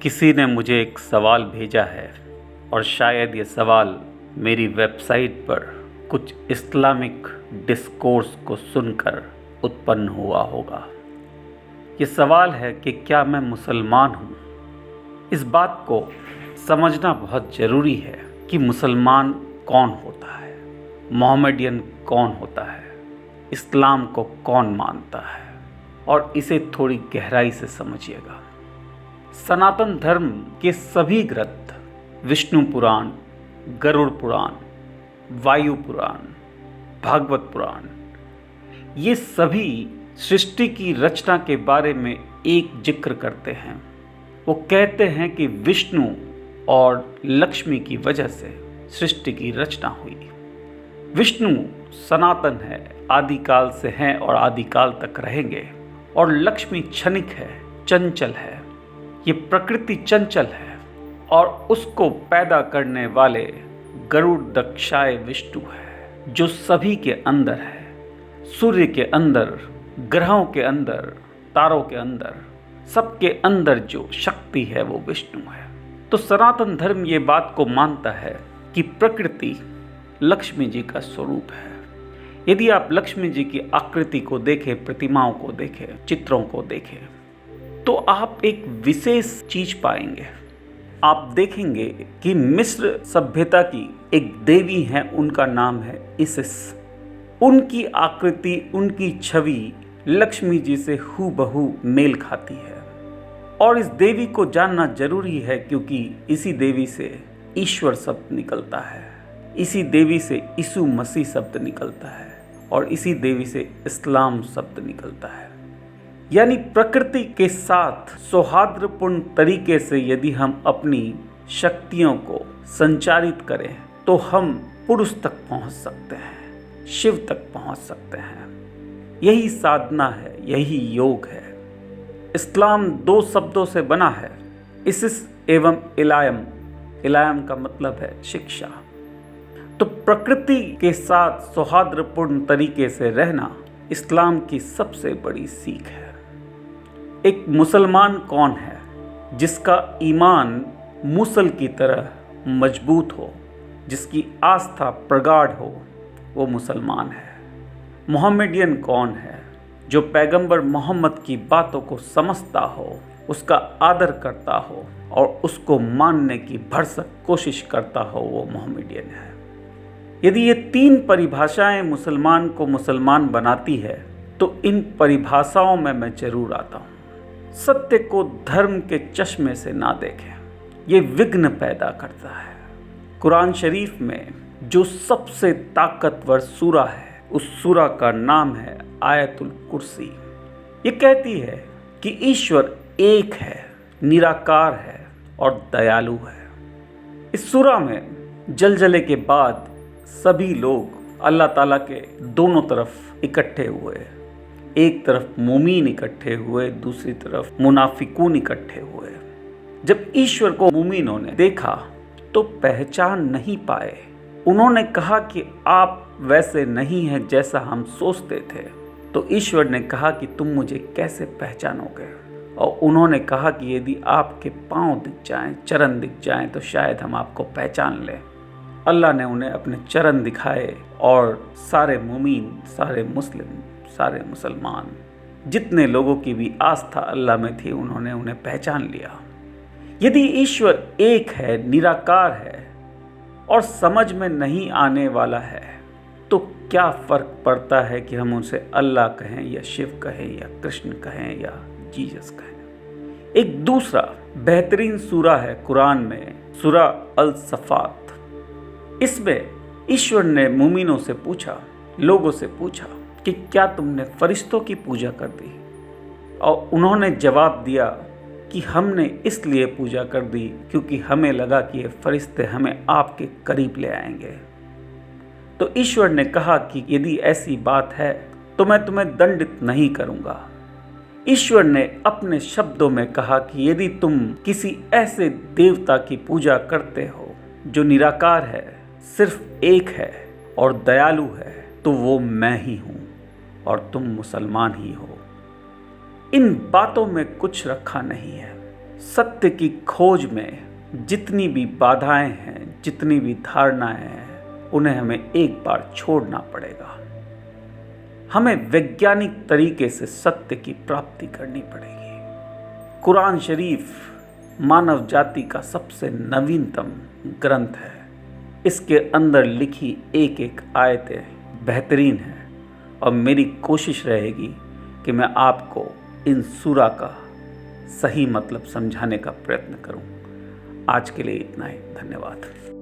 किसी ने मुझे एक सवाल भेजा है और शायद ये सवाल मेरी वेबसाइट पर कुछ इस्लामिक डिस्कोर्स को सुनकर उत्पन्न हुआ होगा। ये सवाल है कि क्या मैं मुसलमान हूँ। इस बात को समझना बहुत ज़रूरी है कि मुसलमान कौन होता है, मोहम्मदियन कौन होता है, इस्लाम को कौन मानता है, और इसे थोड़ी गहराई से समझिएगा। सनातन धर्म के सभी ग्रंथ, विष्णु पुराण, गरुड़ पुराण, वायु पुराण, भागवत पुराण, ये सभी सृष्टि की रचना के बारे में एक जिक्र करते हैं। वो कहते हैं कि विष्णु और लक्ष्मी की वजह से सृष्टि की रचना हुई। विष्णु सनातन है, आदिकाल से हैं और आदिकाल तक रहेंगे, और लक्ष्मी क्षणिक है, चंचल है। ये प्रकृति चंचल है और उसको पैदा करने वाले गरुड़ दक्षाय विष्णु है, जो सभी के अंदर है, सूर्य के अंदर, ग्रहों के अंदर, तारों के अंदर, सबके अंदर जो शक्ति है वो विष्णु है। तो सनातन धर्म ये बात को मानता है कि प्रकृति लक्ष्मी जी का स्वरूप है। यदि आप लक्ष्मी जी की आकृति को देखें, प्रतिमाओं को देखें, चित्रों को देखें, तो आप एक विशेष चीज पाएंगे। आप देखेंगे कि मिस्र सभ्यता की एक देवी है, उनका नाम है इसिस। उनकी आकृति, उनकी छवि लक्ष्मी जी से हूबहू मेल खाती है। और इस देवी को जानना जरूरी है, क्योंकि इसी देवी से ईश्वर शब्द निकलता है, इसी देवी से यीशु मसीह शब्द निकलता है, और इसी देवी से इस्लाम शब्द निकलता है। यानी प्रकृति के साथ सौहार्दपूर्ण तरीके से यदि हम अपनी शक्तियों को संचारित करें तो हम पुरुष तक पहुंच सकते हैं, शिव तक पहुंच सकते हैं। यही साधना है, यही योग है। इस्लाम दो शब्दों से बना है, इसिस एवं इलायम। इलायम का मतलब है शिक्षा। तो प्रकृति के साथ सौहार्दपूर्ण तरीके से रहना इस्लाम की सबसे बड़ी सीख है। एक मुसलमान कौन है? जिसका ईमान मूसल की तरह मजबूत हो, जिसकी आस्था प्रगाढ़ हो, वो मुसलमान है। मोहम्मदियन कौन है? जो पैगंबर मोहम्मद की बातों को समझता हो, उसका आदर करता हो और उसको मानने की भरसक कोशिश करता हो, वो मोहम्मदियन है। यदि ये तीन परिभाषाएं मुसलमान को मुसलमान बनाती है, तो इन परिभाषाओं में मैं जरूर आता हूँ। सत्य को धर्म के चश्मे से ना देखें, ये विघ्न पैदा करता है। कुरान शरीफ में जो सबसे ताकतवर सूरा है, उस सूरा का नाम है आयतुल कुर्सी। ये कहती है कि ईश्वर एक है, निराकार है और दयालु है। इस सूरा में जलजले के बाद सभी लोग अल्लाह ताला के दोनों तरफ इकट्ठे हुए। एक तरफ मोमीन इकट्ठे हुए, दूसरी तरफ मुनाफिकून इकट्ठे हुए। जब ईश्वर को मोमीनों ने देखा तो पहचान नहीं पाए। उन्होंने कहा कि आप वैसे नहीं हैं जैसा हम सोचते थे। तो ईश्वर ने कहा कि तुम मुझे कैसे पहचानोगे? और उन्होंने कहा कि यदि आपके पांव दिख जाएं, चरण दिख जाएं, तो शायद हम आपको पहचान लें। अल्लाह ने उन्हें अपने चरण दिखाए और सारे मुमीन, सारे मुस्लिम, सारे मुसलमान, जितने लोगों की भी आस्था अल्लाह में थी, उन्होंने उन्हें पहचान लिया। यदि ईश्वर एक है, निराकार है और समझ में नहीं आने वाला है, तो क्या फर्क पड़ता है कि हम उनसे अल्लाह कहें या शिव कहें या कृष्ण कहें या जीसस कहें। एक दूसरा बेहतरीन सूरा है कुरान में, सूरा अल सफात। इसमें ईश्वर ने मुमीनों से पूछा, लोगों से पूछा कि क्या तुमने फरिश्तों की पूजा कर दी? और उन्होंने जवाब दिया कि हमने इसलिए पूजा कर दी क्योंकि हमें लगा कि ये फरिश्ते हमें आपके करीब ले आएंगे। तो ईश्वर ने कहा कि यदि ऐसी बात है तो मैं तुम्हें दंडित नहीं करूंगा। ईश्वर ने अपने शब्दों में कहा कि यदि तुम किसी ऐसे देवता की पूजा करते हो जो निराकार है, सिर्फ एक है और दयालु है, तो वो मैं ही हूं और तुम मुसलमान ही हो। इन बातों में कुछ रखा नहीं है। सत्य की खोज में जितनी भी बाधाएं हैं, जितनी भी धारणाएं हैं, उन्हें हमें एक बार छोड़ना पड़ेगा। हमें वैज्ञानिक तरीके से सत्य की प्राप्ति करनी पड़ेगी। कुरान शरीफ मानव जाति का सबसे नवीनतम ग्रंथ है। इसके अंदर लिखी एक एक आयतें बेहतरीन हैं और मेरी कोशिश रहेगी कि मैं आपको इन सूरा का सही मतलब समझाने का प्रयत्न करूं। आज के लिए इतना ही। धन्यवाद।